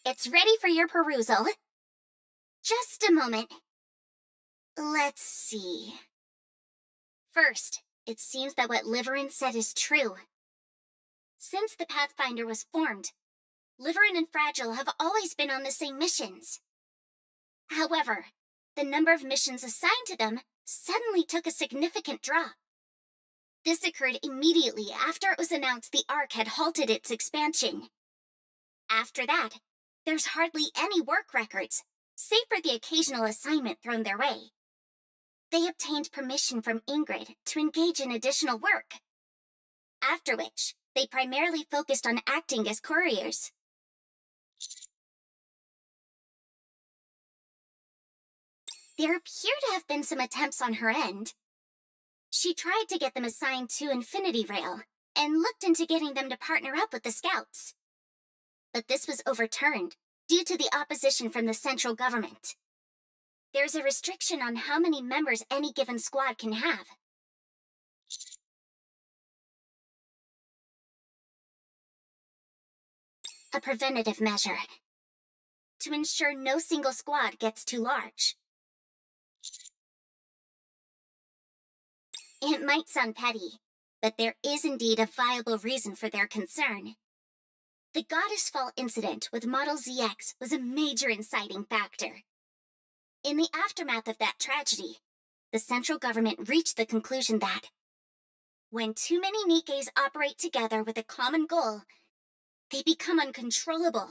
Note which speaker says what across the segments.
Speaker 1: It's ready for your perusal. Just a moment. Let's see. First, it seems that what Liverin said is true. Since the Pathfinder was formed, Liverin and Fragile have always been on the same missions. However, the number of missions assigned to them suddenly took a significant drop. This occurred immediately after it was announced the Ark had halted its expansion. After that, there's hardly any work records, save for the occasional assignment thrown their way. They obtained permission from Ingrid to engage in additional work, after which they primarily focused on acting as couriers. There appear to have been some attempts on her end. She tried to get them assigned to Infinity Rail, and looked into getting them to partner up with the Scouts. But this was overturned due to the opposition from the central government. There's a restriction on how many members any given squad can have. A preventative measure to ensure no single squad gets too large. It might sound petty, but there is indeed a viable reason for their concern. The Goddess Fall incident with Model ZX was a major inciting factor. In the aftermath of that tragedy, the central government reached the conclusion that when too many NIKKEs operate together with a common goal, they become uncontrollable.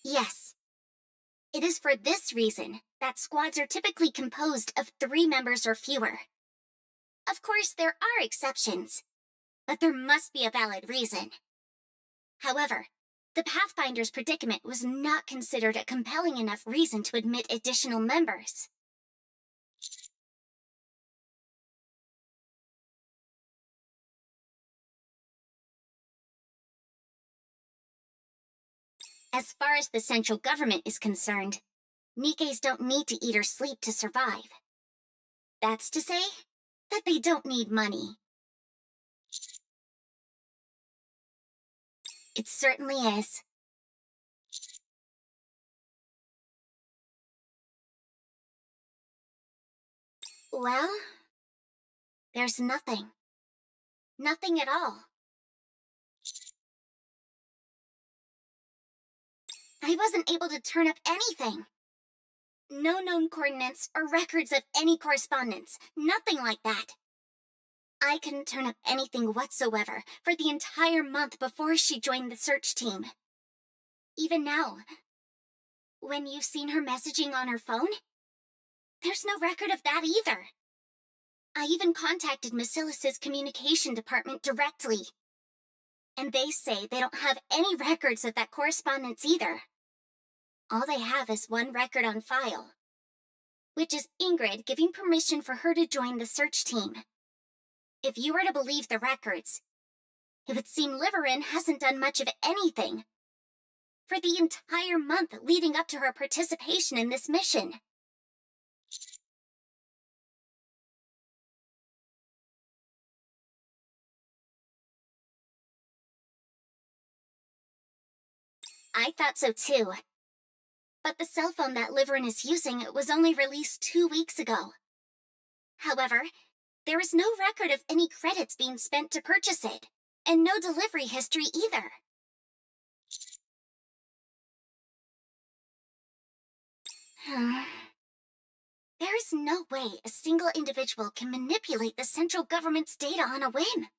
Speaker 1: Yes. It is for this reason that squads are typically composed of 3 members or fewer. Of course, there are exceptions, but there must be a valid reason. However, the Pathfinder's predicament was not considered a compelling enough reason to admit additional members. As far as the central government is concerned, NIKKEs don't need to eat or sleep to survive. That's to say that they don't need money. It certainly is. Well, there's nothing. Nothing at all. I wasn't able to turn up anything. No known coordinates or records of any correspondence, nothing like that. I couldn't turn up anything whatsoever for the entire month before she joined the search team. Even now, when you've seen her messaging on her phone, there's no record of that either. I even contacted Macilis's communication department directly, and they say they don't have any records of that correspondence either. All they have is one record on file, which is Ingrid giving permission for her to join the search team. If you were to believe the records, it would seem Liverin hasn't done much of anything for the entire month leading up to her participation in this mission. I thought so too. But the cell phone that Liverin is using was only released 2 weeks ago. However, there is no record of any credits being spent to purchase it, and no delivery history either. There is no way a single individual can manipulate the central government's data on a whim.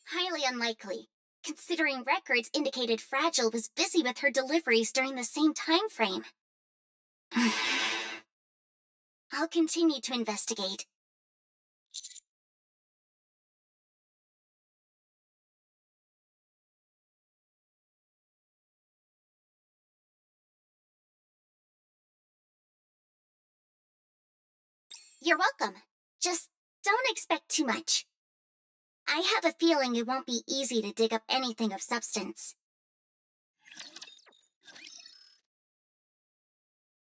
Speaker 1: Highly unlikely, considering records indicated Fragile was busy with her deliveries during the same time frame. I'll continue to investigate. You're welcome. Just don't expect too much. I have a feeling it won't be easy to dig up anything of substance.